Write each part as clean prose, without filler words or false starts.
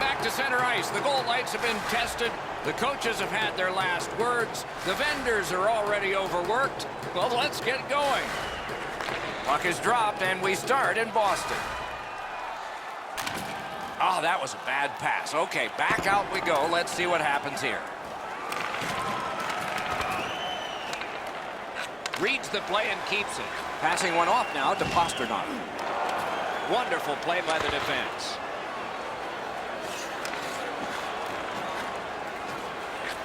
back to center ice. The goal lights have been tested. The coaches have had their last words. The vendors are already overworked. Well, let's get going. Puck is dropped, and we start in Boston. Oh, that was a bad pass. Okay, back out we go. Let's see what happens here. Reads the play and keeps it. Passing one off now to Pastrnak. Wonderful play by the defense.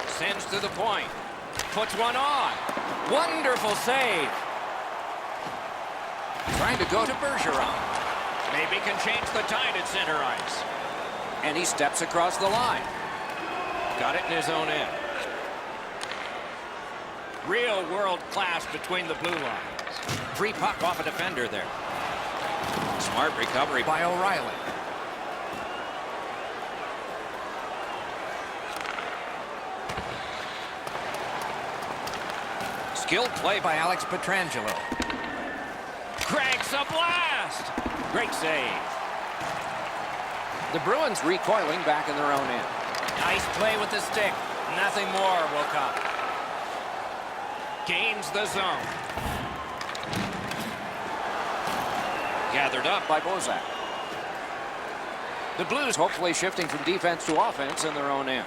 Sends to the point. Puts one on. Wonderful save. Trying to go to Bergeron. Maybe can change the tide at center ice. And he steps across the line. Got it in his own end. Real world class between the blue lines. Free puck off a defender there. Smart recovery by O'Reilly. Skilled play by Alex Pietrangelo. Cranks a blast! Great save. The Bruins recoiling back in their own end. Nice play with the stick. Nothing more will come. Gains the zone. Gathered up by Bozak. The Blues hopefully shifting from defense to offense in their own end.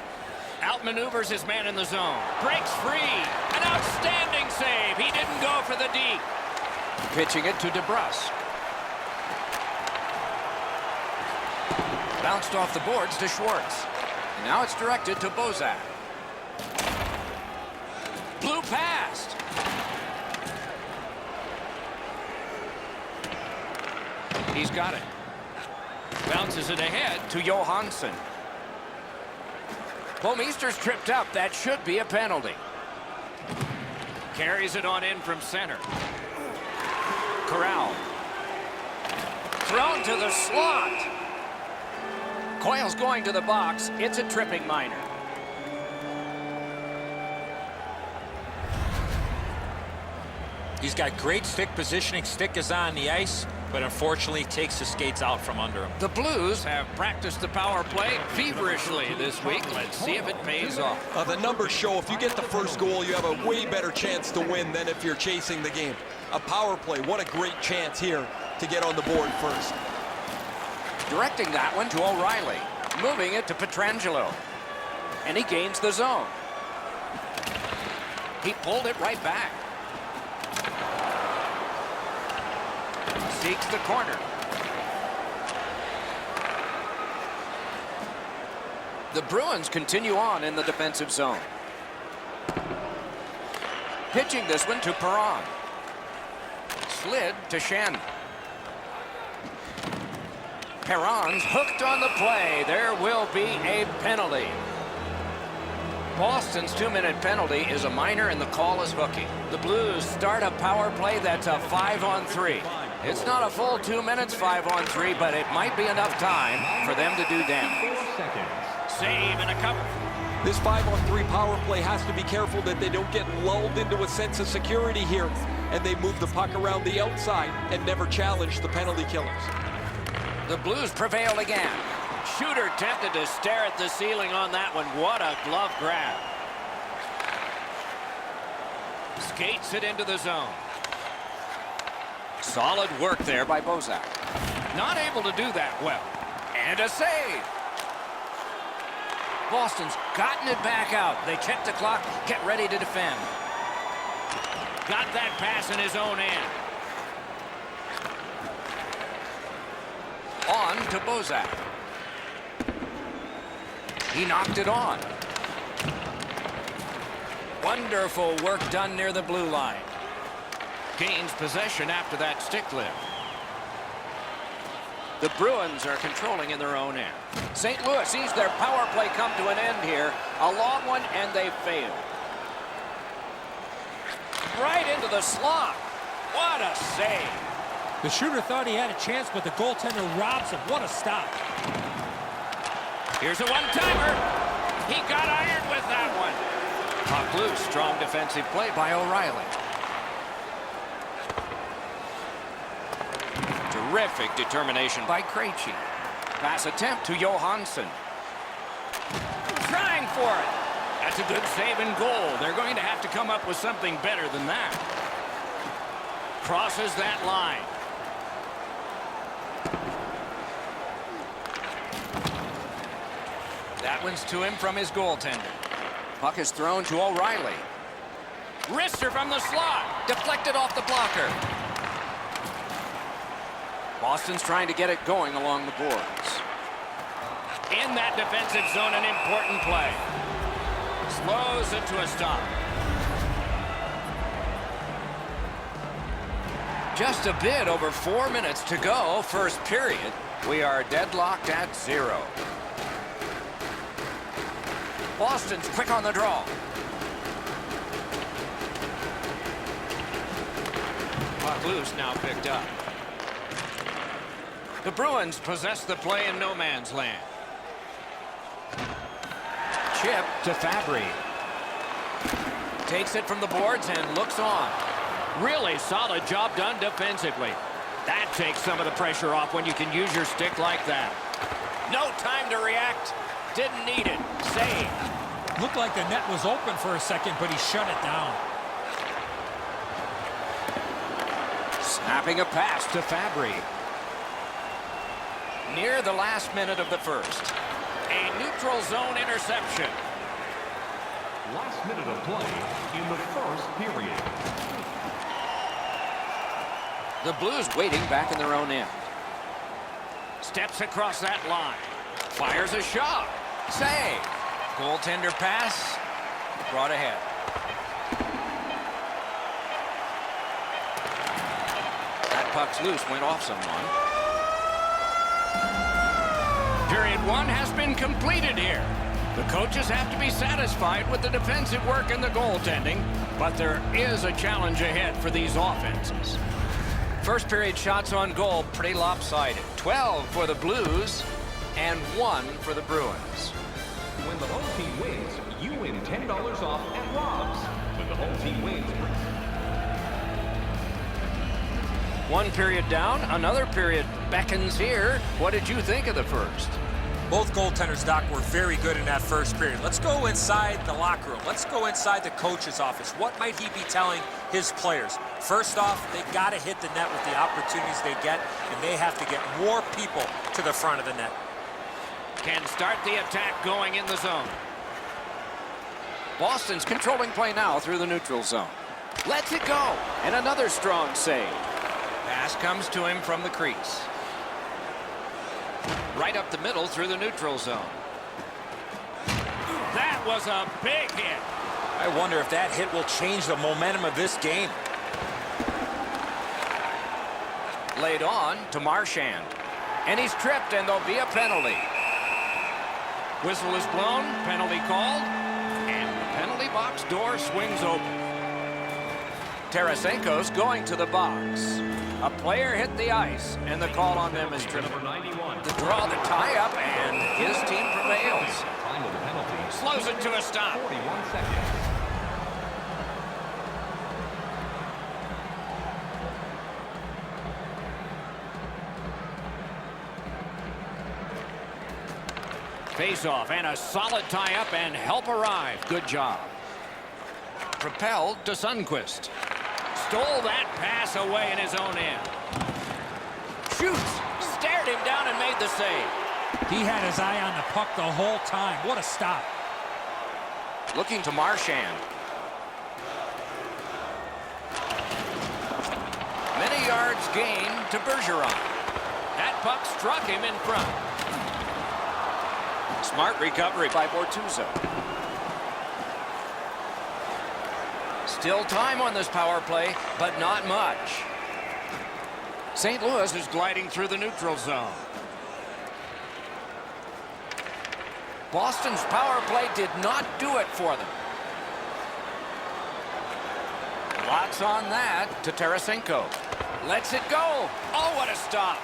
Outmaneuvers his man in the zone. Breaks free. An outstanding save. He didn't go for the deep. Pitching it to DeBrusk. Bounced off the boards to Schwartz. And now it's directed to Bozak. Blue past. He's got it. Bounces it ahead to Johansson. Bouwmeester's tripped up. That should be a penalty. Carries it on in from center. Corral. Thrown to the slot. Coyle's going to the box. It's a tripping minor. He's got great stick positioning. Stick is on the ice, but unfortunately takes the skates out from under him. The Blues have practiced the power play feverishly this week. Let's see if it pays off. The numbers show if you get the first goal, you have a way better chance to win than if you're chasing the game. A power play, what a great chance here to get on the board first. Directing that one to O'Reilly. Moving it to Pietrangelo. And he gains the zone. He pulled it right back. Seeks the corner. The Bruins continue on in the defensive zone. Pitching this one to Perron. Slid to Shen. Perron's hooked on the play. There will be a penalty. Boston's 2-minute penalty is a minor and the call is hooking. The Blues start a power play that's a 5-on-3. It's not a full 2 minutes 5-on-3, but it might be enough time for them to do damage. Save and a cover. This 5-on-3 power play has to be careful that they don't get lulled into a sense of security here and they move the puck around the outside and never challenge the penalty killers. The Blues prevail again. Shooter tempted to stare at the ceiling on that one. What a glove grab. Skates it into the zone. Solid work there by Bozak. Not able to do that well. And a save. Boston's gotten it back out. They check the clock, get ready to defend. Got that pass in his own end. On to Bozak. He knocked it on. Wonderful work done near the blue line. Gains possession after that stick lift. The Bruins are controlling in their own end. St. Louis sees their power play come to an end here. A long one, and they fail. Right into the slot. What a save. The shooter thought he had a chance, but the goaltender robs him. What a stop. Here's a one-timer. He got iron with that one. Puck loose. Strong defensive play by O'Reilly. Terrific determination by Krejci. Pass attempt to Johansson. Trying for it. That's a good save and goal. They're going to have to come up with something better than that. Crosses that line. That one's to him from his goaltender. Puck is thrown to O'Reilly. Wrister from the slot. Deflected off the blocker. Boston's trying to get it going along the boards. In that defensive zone, an important play. Slows it to a stop. Just a bit over 4 minutes to go, first period. We are deadlocked at 0. Boston's quick on the draw. Puck loose, now picked up. The Bruins possess the play in no man's land. Chip to Fabry. Takes it from the boards and looks on. Really solid job done defensively. That takes some of the pressure off when you can use your stick like that. No time to react. Didn't need it. Save. Looked like the net was open for a second, but he shut it down. Snapping a pass to Fabry. Near the last minute of the first. A neutral zone interception. Last minute of play in the first period. The Blues waiting back in their own end. Steps across that line. Fires a shot. Save. Goaltender pass. Brought ahead. That puck's loose. Went off someone. Period 1 has been completed here. The coaches have to be satisfied with the defensive work and the goaltending, but there is a challenge ahead for these offenses. First period shots on goal, pretty lopsided. 12 for the Blues and 1 for the Bruins. When the home team wins, you win $10 off at Rob's. When the home team wins. 1 period down, another period beckons here. What did you think of the first? Both goaltenders, Doc, were very good in that first period. Let's go inside the locker room. Let's go inside the coach's office. What might he be telling his players? First off, they got to hit the net with the opportunities they get, and they have to get more people to the front of the net. Can start the attack going in the zone. Boston's controlling play now through the neutral zone. Lets it go, and another strong save. Pass comes to him from the crease. Right up the middle through the neutral zone. That was a big hit. I wonder if that hit will change the momentum of this game. Laid on to Marchand. And he's tripped, and there'll be a penalty. Whistle is blown, penalty called, and the penalty box door swings open. Tarasenko's going to the box. A player hit the ice, and the call on them is tripping. Number 91. The draw, the tie-up, and his team prevails. Time of the penalty. Slows it to a stop. 41 seconds. Face-off and a solid tie-up and help arrive. Good job. Propelled to Sundqvist. Stole that pass away in his own end. Shoots. Stared him down and made the save. He had his eye on the puck the whole time. What a stop. Looking to Marchand. Many yards gained to Bergeron. That puck struck him in front. Smart recovery by Bortuzzo. Still time on this power play, but not much. St. Louis is gliding through the neutral zone. Boston's power play did not do it for them. Lots on that to Tarasenko. Lets it go. Oh, what a stop.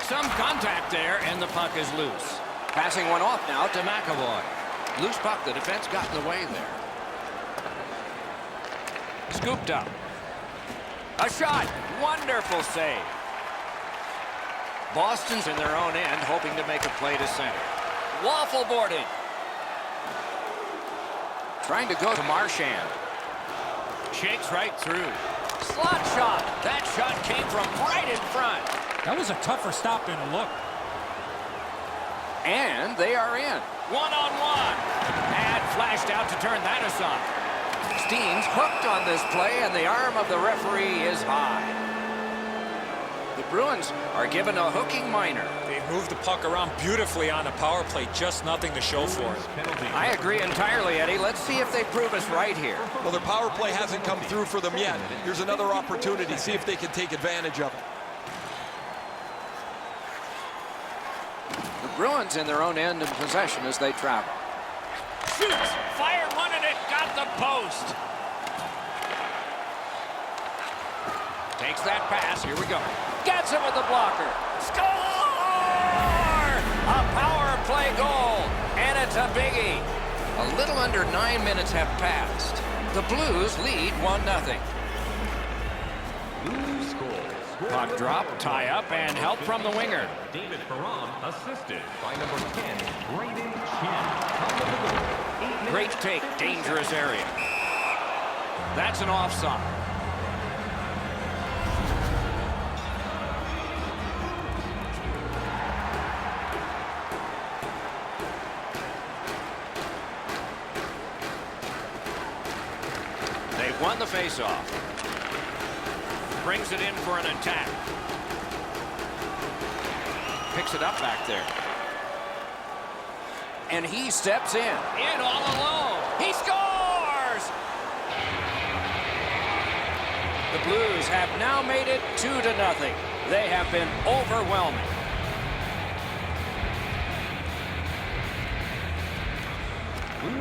Some contact there, and the puck is loose. Passing one off now to McAvoy. Loose puck, the defense got in the way there. Scooped up. A shot. Wonderful save. Boston's in their own end, hoping to make a play to center. Waffle boarded. Trying to go to Marchand. Shakes right through. Slot shot. That shot came from right in front. That was a tougher stop than it looked. And they are in. One-on-one. And flashed out to turn that aside. Steen's hooked on this play, and the arm of the referee is high. The Bruins are given a hooking minor. They moved the puck around beautifully on the power play. Just nothing to show for it. I agree entirely, Eddie. Let's see if they prove us right here. Well, their power play hasn't come through for them yet. Here's another opportunity. See if they can take advantage of it. The Bruins in their own end in possession as they travel. Shoots. Fired one and it got the post. Takes that pass. Here we go. Gets it with the blocker. Score! A power play goal. And it's a biggie. A little under 9 minutes have passed. The Blues lead 1-0. Blues score. Puck drop, tie up, and help from the winger. David Perron assisted by number 10, Braden Chen. Top of the goal. 8 minutes. Great take, dangerous area. That's an offside. They've won the faceoff. Brings it in for an attack. Picks it up back there. And he steps in. In all alone. He scores! The Blues have now made it 2-0. They have been overwhelming.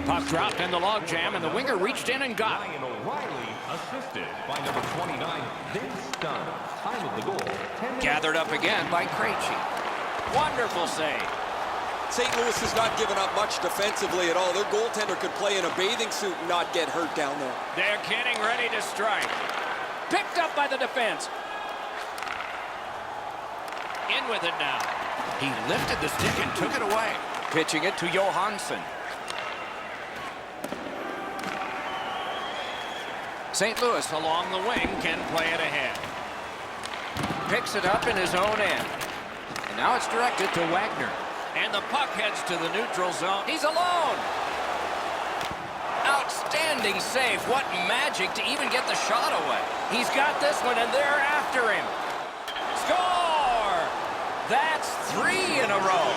Puck dropped in the logjam, and the winger reached in and got it. Ryan O'Reilly assisted by number 29, Vince Dunn. Time of the goal, 10 minutes. Gathered up again by Krejci. Wonderful save. St. Louis has not given up much defensively at all. Their goaltender could play in a bathing suit and not get hurt down there. They're getting ready to strike. Picked up by the defense. In with it now. He lifted the stick and took it away. Pitching it to Johansson. St. Louis along the wing can play it ahead. Picks it up in his own end. And now it's directed to Wagner. And the puck heads to the neutral zone. He's alone. Outstanding save. What magic to even get the shot away. He's got this one, and they're after him. Score! That's 3 in a row.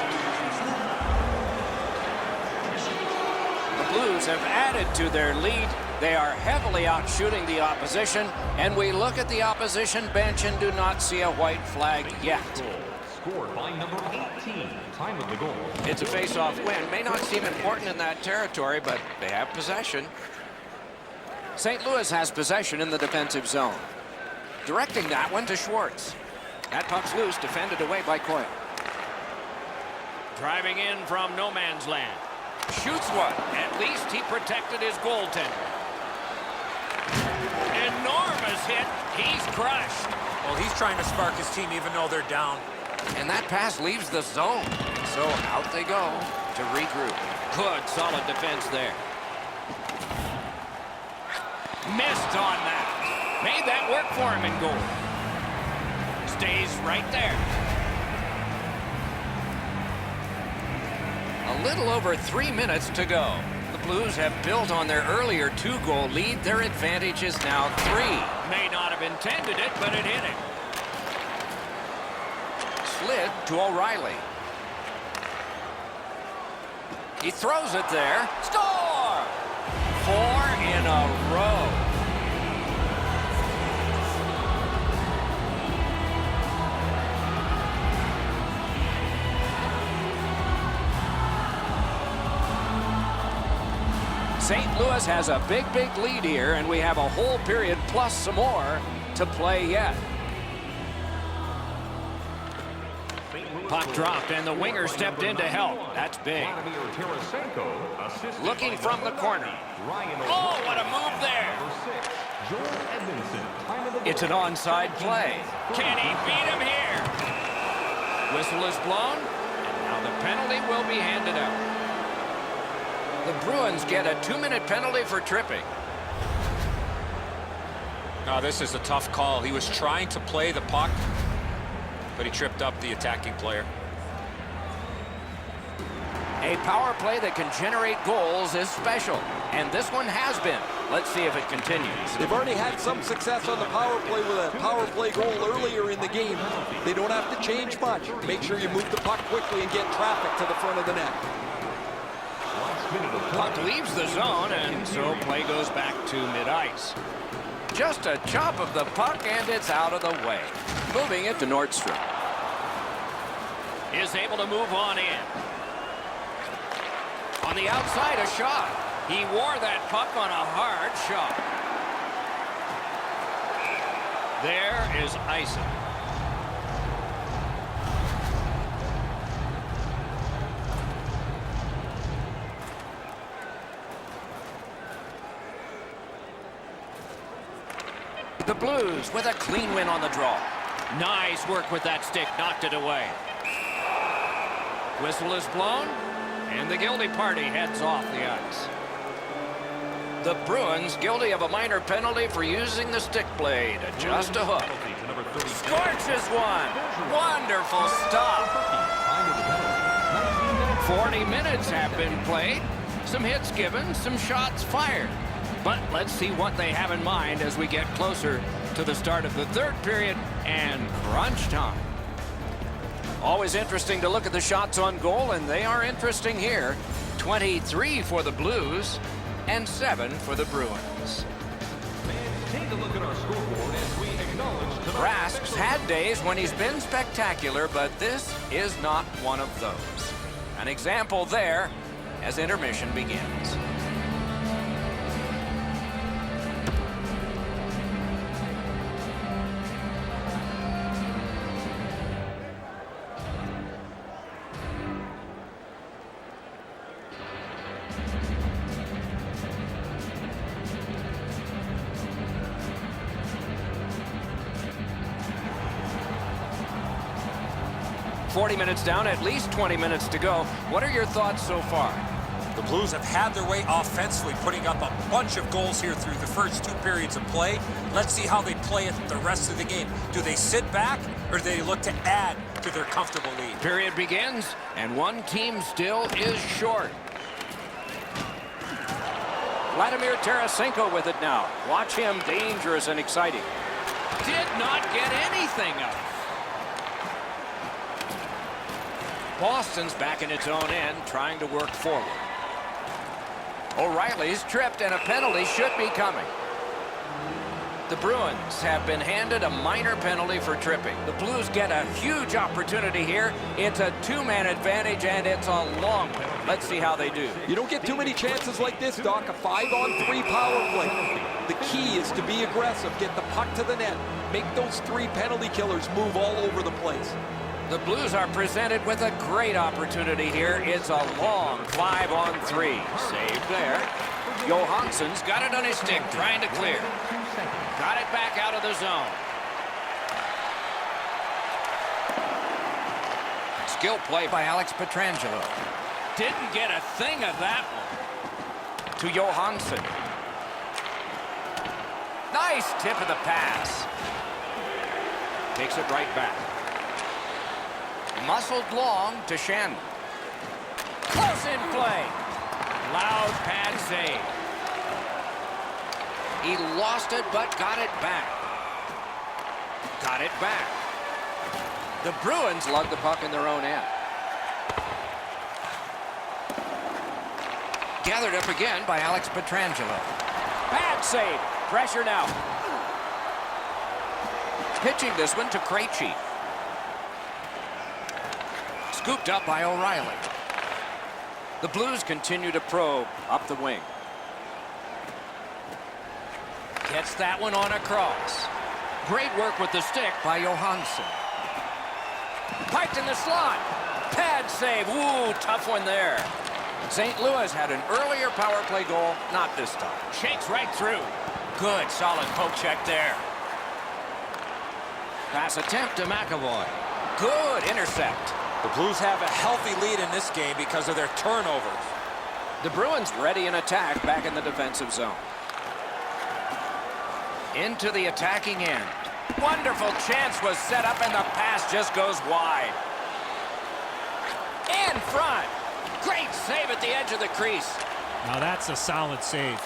The Blues have added to their lead. They are heavily outshooting the opposition, and we look at the opposition bench and do not see a white flag yet. Scored by number 18. Time of the goal. It's a face-off win. May not seem important in that territory, but they have possession. St. Louis has possession in the defensive zone. Directing that one to Schwartz. That puck's loose, defended away by Coyle. Driving in from no man's land. Shoots one. At least he protected his goaltender. Enormous hit. He's crushed. Well, he's trying to spark his team even though they're down. And that pass leaves the zone. So out they go to regroup. Good, solid defense there. Missed on that. Made that work for him in goal. Stays right there. A little over 3 minutes to go. The Blues have built on their earlier 2-goal lead. Their advantage is now 3. May not have intended it, but it hit him. Slid to O'Reilly. He throws it there. Score! 4 in a row. St. Louis has a big lead here, and we have a whole period plus some more to play yet. Puck dropped, and the winger stepped in to help. That's big. Looking from the corner. Oh, what a move there. It's an onside play. Can he beat him here? Whistle is blown, and now the penalty will be handed out. The Bruins get a 2-minute penalty for tripping. Now, this is a tough call. He was trying to play the puck, but he tripped up the attacking player. A power play that can generate goals is special, and this one has been. Let's see if it continues. They've already had some success on the power play with a power play goal earlier in the game. They don't have to change much. Make sure you move the puck quickly and get traffic to the front of the net. Puck leaves the zone, and so play goes back to mid-ice. Just a chop of the puck, and it's out of the way. Moving it to Nordstrom. Is able to move on in. On the outside, a shot. He wore that puck on a hard shot. There is icing. The Blues with a clean win on the draw. Nice work with that stick, knocked it away. Whistle is blown, and the guilty party heads off the ice. The Bruins guilty of a minor penalty for using the stick blade. Just a hook. Scorches one. Wonderful stop. 40 minutes have been played. Some hits given, some shots fired. But let's see what they have in mind as we get closer to the start of the third period and crunch time. Always interesting to look at the shots on goal, and they are interesting here. 23 for the Blues and 7 for the Bruins. Take a look at our scoreboard as we acknowledge tonight. Rask's had days when he's been spectacular, but this is not one of those. An example there as intermission begins. "40 minutes down, at least 20 minutes to go. What are your thoughts so far?" The Blues have had their way offensively, putting up a bunch of goals here through the first 2 periods of play. Let's see how they play it the rest of the game. Do they sit back, or do they look to add to their comfortable lead? Period begins, and one team still is short. Vladimir Tarasenko with it now. Watch him, dangerous and exciting. Did not get anything up. Boston's back in its own end, trying to work forward. O'Reilly's tripped, and a penalty should be coming. The Bruins have been handed a minor penalty for tripping. The Blues get a huge opportunity here. It's a 2-man advantage, and it's a long one. Let's see how they do. You don't get too many chances like this, Doc. A 5-on-3 power play. The key is to be aggressive, get the puck to the net, make those 3 penalty killers move all over the place. The Blues are presented with a great opportunity here. It's a long 5-on-3. Saved there. Johansson's got it on his stick, trying to clear. Got it back out of the zone. Skill play by Alex Pietrangelo. Didn't get a thing of that one. To Johansson. Nice tip of the pass. Takes it right back. Muscled long to Shannon. Close in play. Loud pad save. He lost it, but got it back. Got it back. The Bruins lug the puck in their own end. Gathered up again by Alex Pietrangelo. Bad save. Pressure now. Pitching this one to Krejci. Scooped up by O'Reilly. The Blues continue to probe up the wing. Gets that one on a cross. Great work with the stick by Johansson. Piped in the slot. Pad save. Ooh, tough one there. St. Louis had an earlier power play goal, not this time. Shakes right through. Good, solid poke check there. Pass attempt to McAvoy. Good intercept. The Blues have a healthy lead in this game because of their turnovers. The Bruins ready in attack back in the defensive zone. Into the attacking end. Wonderful chance was set up and the pass just goes wide. In front. Great save at the edge of the crease. Now that's a solid save.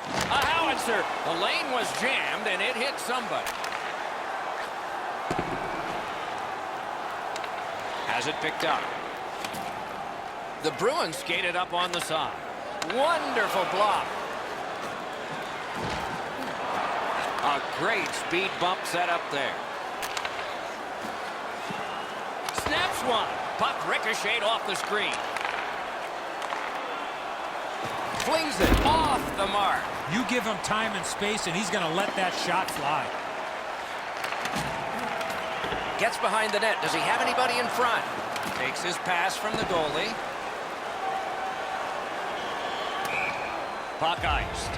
A howitzer. The lane was jammed and it hit somebody. Has it picked up. The Bruins skated up on the side. Wonderful block. A great speed bump set up there. Snaps one. Puck ricocheted off the screen. Flings it off the mark. You give him time and space, and he's going to let that shot fly. Gets behind the net. Does he have anybody in front? Takes his pass from the goalie. Puck iced.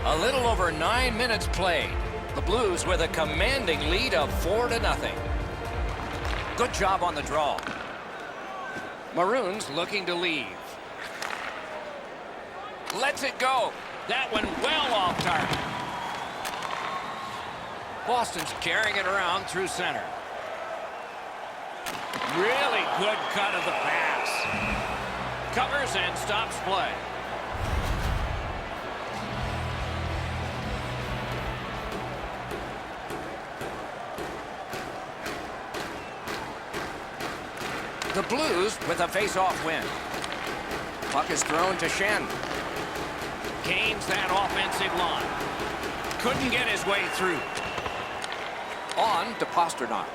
A little over 9 minutes played. The Blues with a commanding lead of 4-0. Good job on the draw. Maroons looking to leave. Lets it go. That one well off target. Boston's carrying it around through center. Really good cut of the pass. Covers and stops play. The Blues with a face-off win. Puck is thrown to Schenn. Gains that offensive line. Couldn't get his way through. On to Pasternak.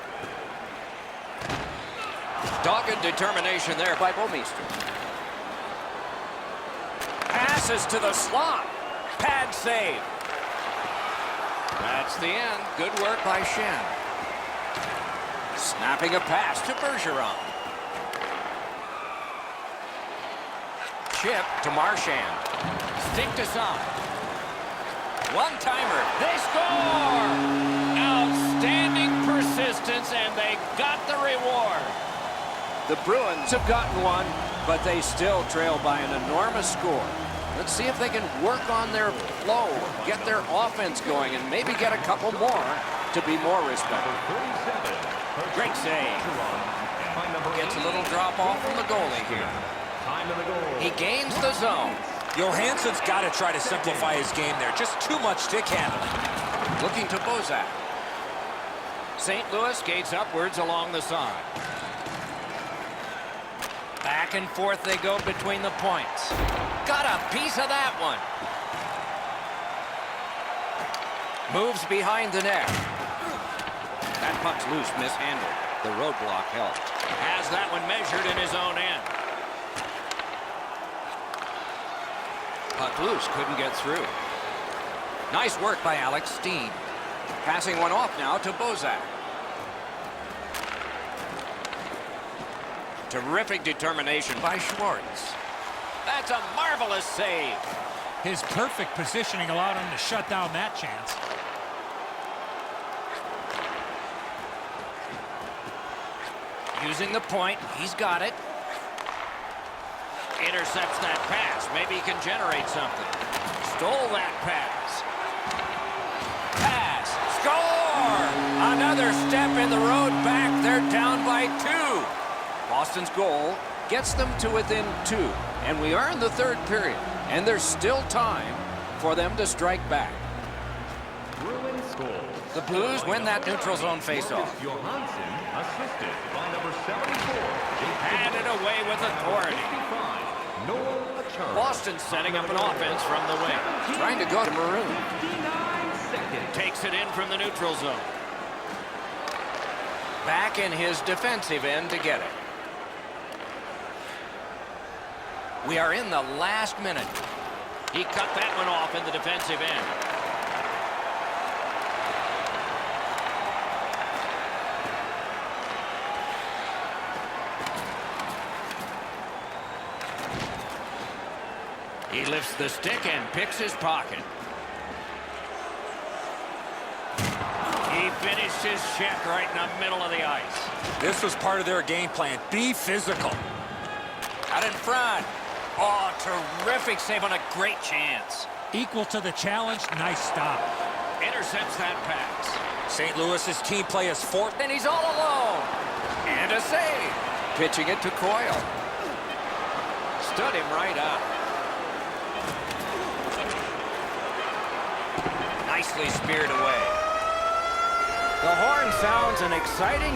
Dogged determination there by Bouwmeester. Passes to the slot. Pad save. That's the end. Good work by Schenn. Snapping a pass to Bergeron. Chip to Marchand. Stick to side. One-timer. They score! Outstanding persistence, and they got the reward. The Bruins have gotten one, but they still trail by an enormous score. Let's see if they can work on their flow, get their offense going, and maybe get a couple more to be more respected. Great save. Gets a little drop off from the goalie here. He gains the zone. Johansson's got to try to simplify his game there. Just too much stick handling. Looking to Bozak. St. Louis skates upwards along the side. Back and forth they go between the points. Got a piece of that one. Moves behind the net. That puck's loose, mishandled. The roadblock helped. Has that one measured in his own end. Puck loose, couldn't get through. Nice work by Alex Steen. Passing one off now to Bozak. Terrific determination by Schwartz. That's a marvelous save. His perfect positioning allowed him to shut down that chance. Using the point, he's got it. Intercepts that pass. Maybe he can generate something. Stole that pass. Pass. Score! Another step in the road back. They're down by 2. Boston's goal gets them to within 2. And we are in the third period. And there's still time for them to strike back. The Blues win that neutral zone faceoff. Johansson, assisted by number 74. Handed away with authority. Boston setting up an offense from the wing. Trying to go to Maroon. Takes it in from the neutral zone. Back in his defensive end to get it. We are in the last minute. He cut that one off in the defensive end. He lifts the stick and picks his pocket. finished his check right in the middle of the ice. This was part of their game plan. Be physical. Out in front. Oh, terrific save on a great chance. Equal to the challenge. Nice stop. Intercepts that pass. St. Louis's team play is fourth. And he's all alone. And a save. Pitching it to Coyle. Stood him right up. Nicely speared away. The horn sounds an exciting